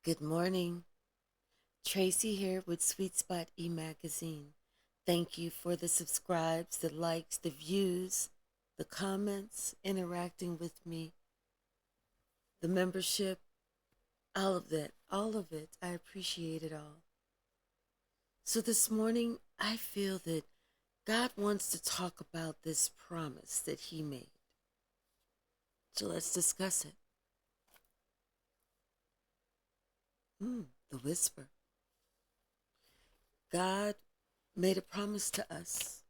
Good morning. Tracy here with Sweet Spot e-magazine. Thank you for the subscribes, the likes, the views, the comments, interacting with me, the membership, all of that, all of it. I appreciate it all. So this morning, I feel that God wants to talk about this promise that He made. So let's discuss it. The whisper. God made a promise to us.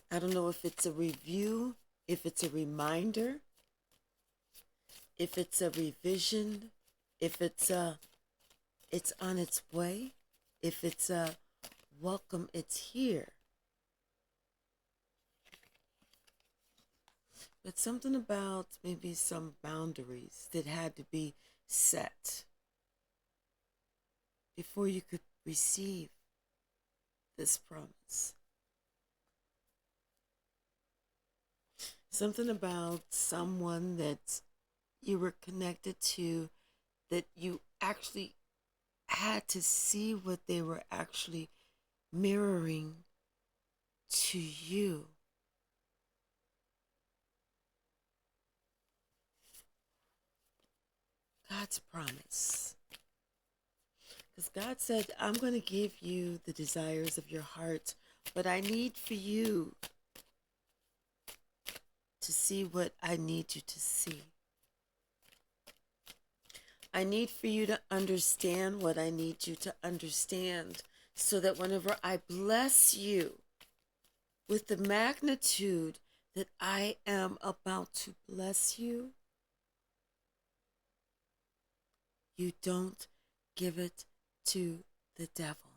I don't know if it's a review, if it's a reminder, if it's a revision, if it's on its way, if it's a welcome, it's here. But something about maybe some boundaries that had to be set before you could receive this promise. Something about someone that you were connected to, that you actually had to see what they were actually mirroring to you. God's promise. Because God said, I'm going to give you the desires of your heart, but I need for you to see what I need you to see. I need for you to understand what I need you to understand, so that whenever I bless you with the magnitude that I am about to bless you, you don't give it to the devil.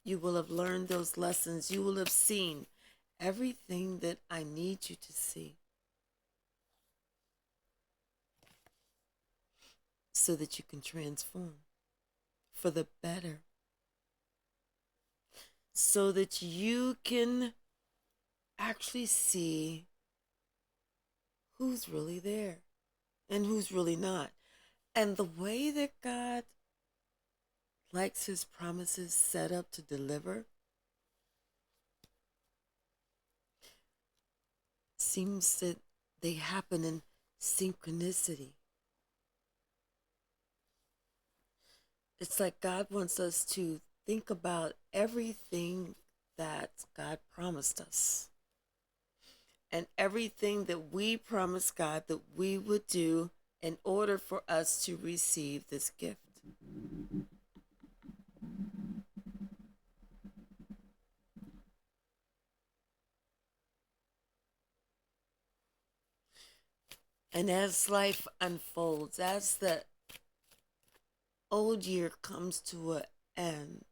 You will have learned those lessons. You will have seen everything that I need you to see, so that you can transform for the better, so that you can actually see who's really there and who's really not. And the way that God likes His promises set up to deliver seems that they happen in synchronicity. It's like God wants us to think about everything that God promised us, and everything that we promised God that we would do in order for us to receive this gift. And as life unfolds, as the old year comes to an end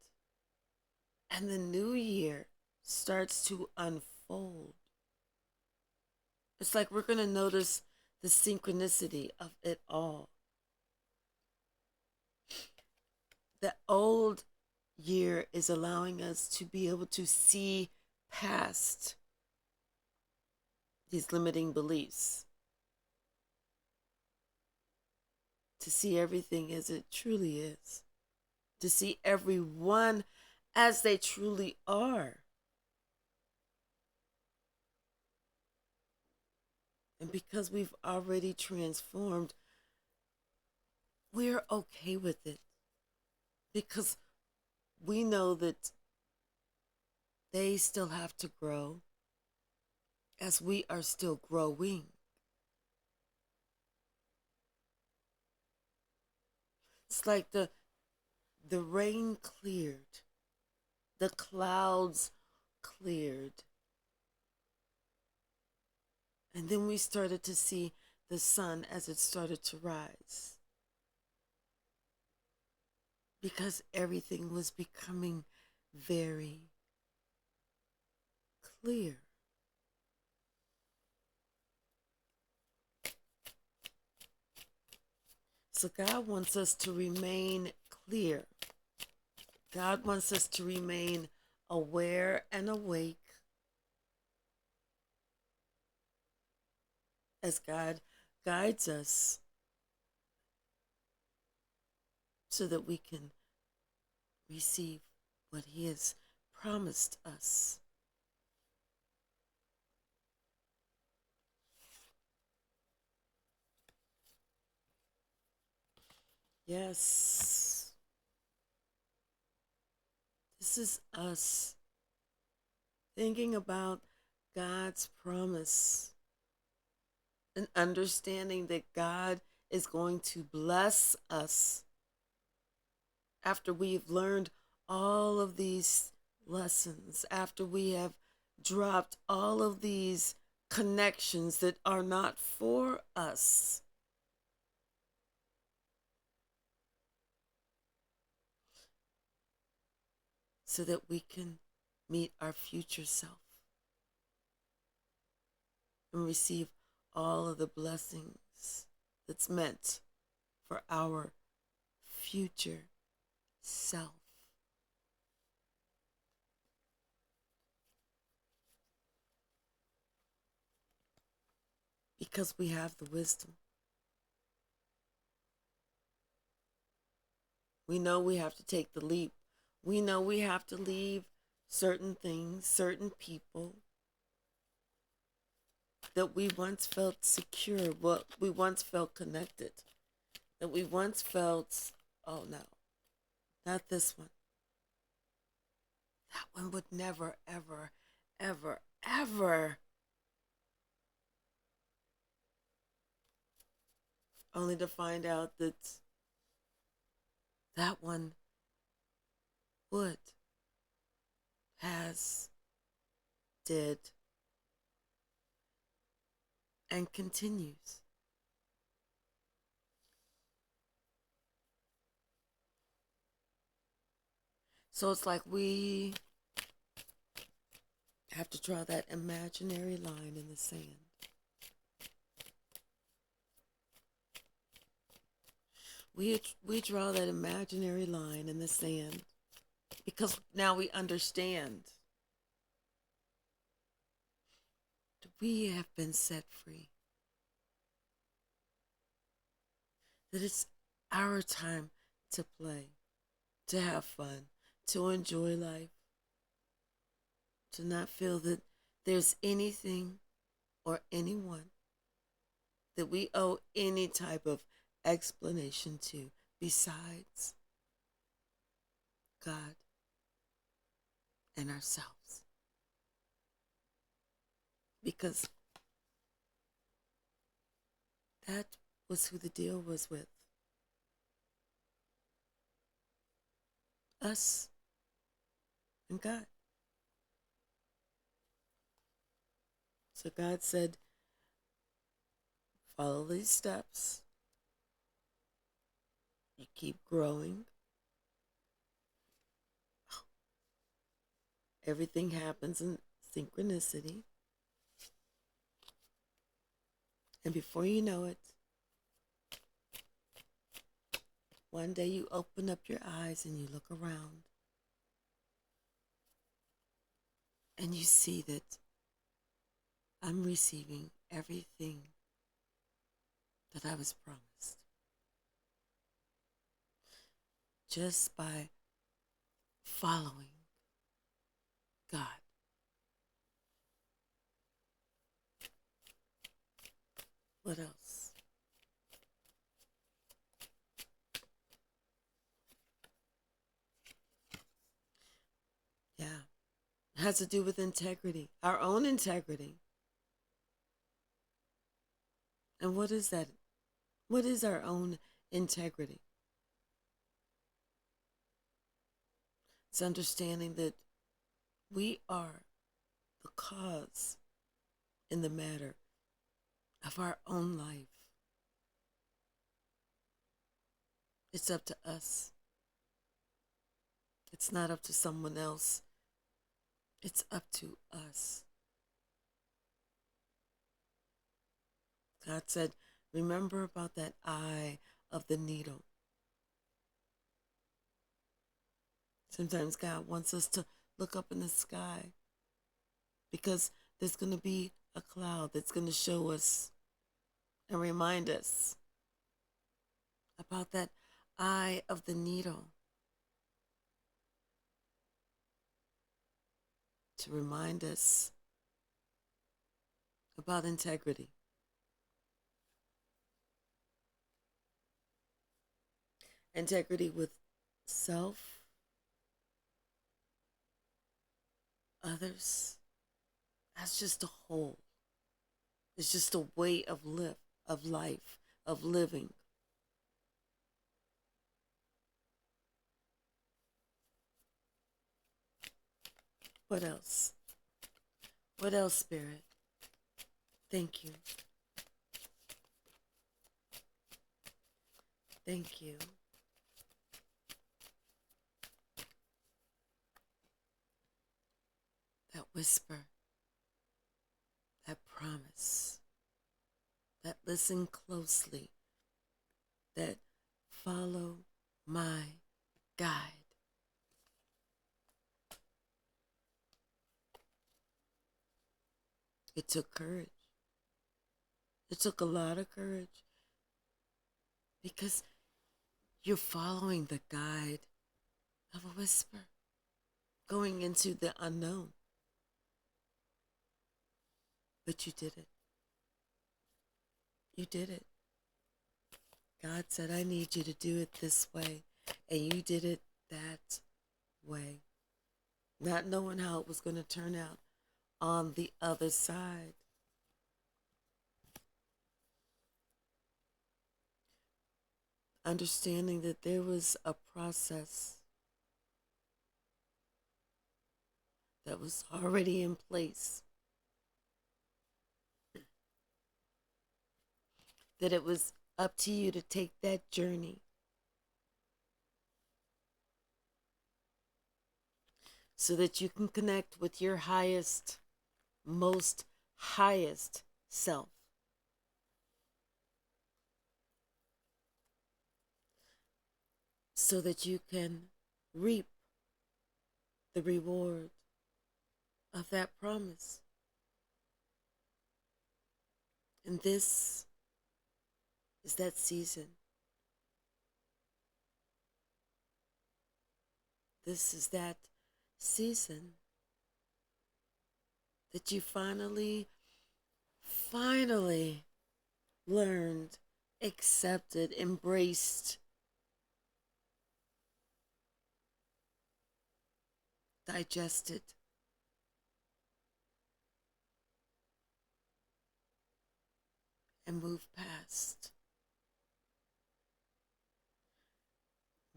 and the new year starts to unfold, it's like we're going to notice the synchronicity of it all. The old year is allowing us to be able to see past these limiting beliefs, to see everything as it truly is, to see everyone as they truly are. And because we've already transformed, we're okay with it, because we know that they still have to grow as we are still growing. It's like the rain cleared, the clouds cleared, and then we started to see the sun as it started to rise, because everything was becoming very clear. So God wants us to remain clear. God wants us to remain aware and awake as God guides us so that we can receive what He has promised us. Yes, this is us thinking about God's promise and understanding that God is going to bless us after we've learned all of these lessons, after we have dropped all of these connections that are not for us. So that we can meet our future self and receive all of the blessings that's meant for our future self. Because we have the wisdom. We know we have to take the leap. We know we have to leave certain things, certain people that we once felt secure, what we once felt connected, that we once felt, oh no, not this one. That one would never, ever, ever, ever. Only to find out that that one would, has, did, and continues. So it's like we have to draw that imaginary line in the sand. We draw that imaginary line in the sand because now we understand that we have been set free. That it's our time to play, to have fun, to enjoy life, to not feel that there's anything or anyone that we owe any type of explanation to besides God and ourselves. Because that was who the deal was with. Us and God. So God said, follow these steps. You keep growing. Everything happens in synchronicity. And before you know it, one day you open up your eyes and you look around and you see that I'm receiving everything that I was promised. Just by following God. What else? Yeah. It has to do with integrity, our own integrity. And what is that? What is our own integrity? It's understanding that we are the cause in the matter of our own life. It's up to us. It's not up to someone else. It's up to us. God said, remember about that eye of the needle. Sometimes God wants us to look up in the sky because there's going to be a cloud that's going to show us and remind us about that eye of the needle, to remind us about integrity. Integrity with self, others. That's just a whole. It's just a way of life, of living. What else? What else, Spirit? Thank you. Thank you. That whisper, that promise, that listen closely, that follow my guide. It took courage. It took a lot of courage because you're following the guide of a whisper, going into the unknown. But you did it. You did it. God said, I need you to do it this way. And you did it that way. Not knowing how it was going to turn out on the other side. Understanding that there was a process that was already in place. That it was up to you to take that journey. So that you can connect with your highest, most highest self. So that you can reap the reward of that promise. And this is that season. This is that season that you finally learned, accepted, embraced, digested. And moved past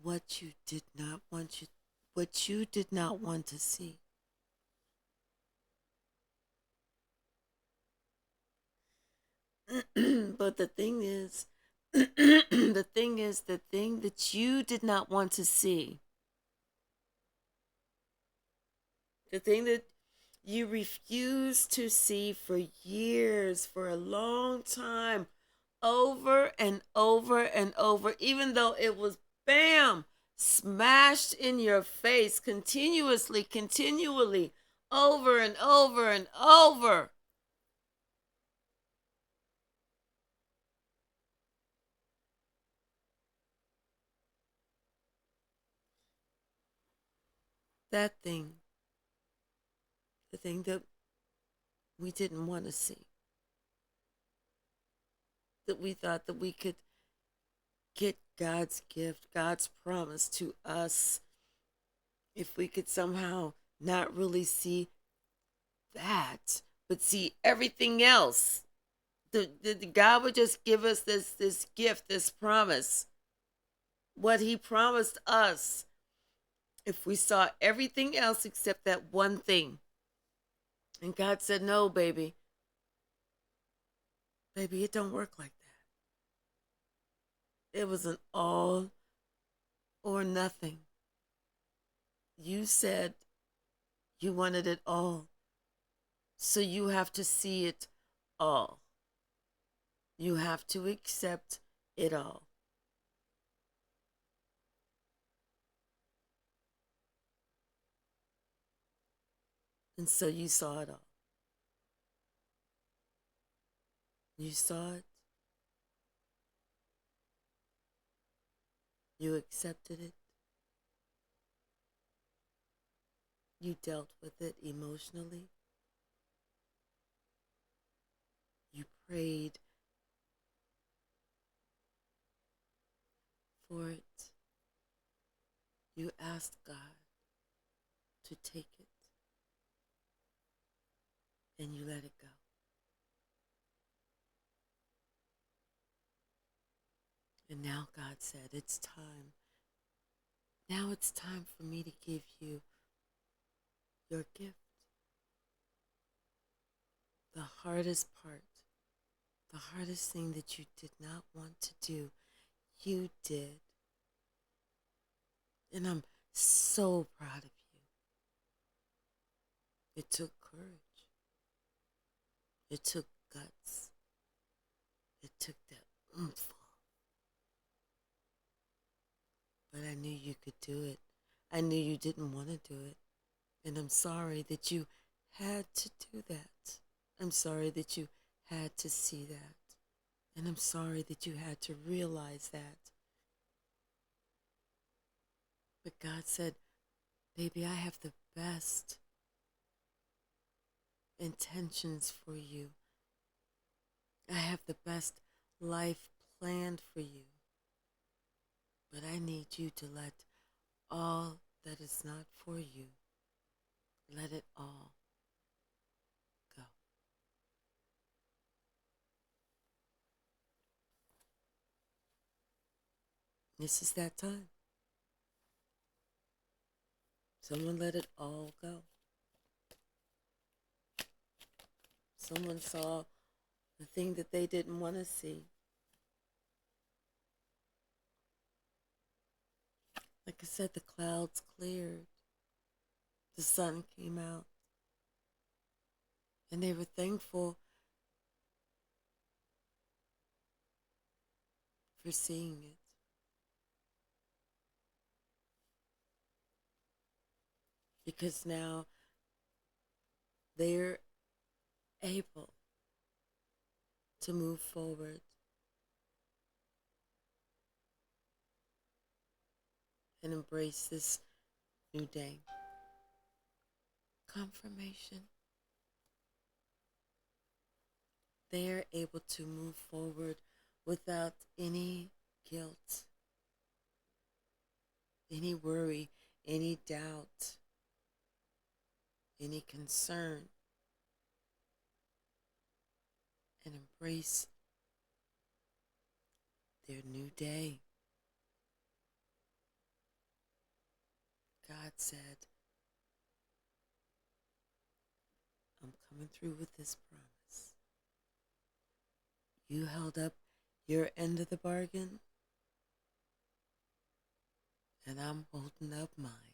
what you did not want to see. But the thing is, the thing that you did not want to see, the thing that you refused to see for years, for a long time, over and over and over, even though it was bam, smashed in your face continually, over and over and over. That thing, the thing that we didn't want to see, that we thought that we could get God's gift, God's promise to us, if we could somehow not really see that, but see everything else. The God would just give us this gift, this promise, what He promised us, if we saw everything else except that one thing. And God said, no, baby. Baby, it don't work like that. It was an all or nothing. You said you wanted it all. So you have to see it all. You have to accept it all. And so you saw it all. You saw it, You accepted it. You dealt with it emotionally. You prayed for it. You asked God to take it, and you let it go. And now God said, it's time. Now it's time for me to give you your gift. The hardest part, the hardest thing that you did not want to do, you did. And I'm so proud of you. It took courage. It took guts. It took that oomph. But I knew you could do it. I knew you didn't want to do it. And I'm sorry that you had to do that. I'm sorry that you had to see that. And I'm sorry that you had to realize that. But God said, baby, I have the best intentions for you. I have the best life planned for you. But I need you to let all that is not for you, let it all go. This is that time. Someone let it all go. Someone saw the thing that they didn't want to see. Like I said, the clouds cleared. The sun came out. And they were thankful for seeing it. Because now they're able to move forward and embrace this new day. Confirmation. They are able to move forward without any guilt, any worry, any doubt, any concern, and embrace their new day. God said, I'm coming through with this promise. You held up your end of the bargain, and I'm holding up mine.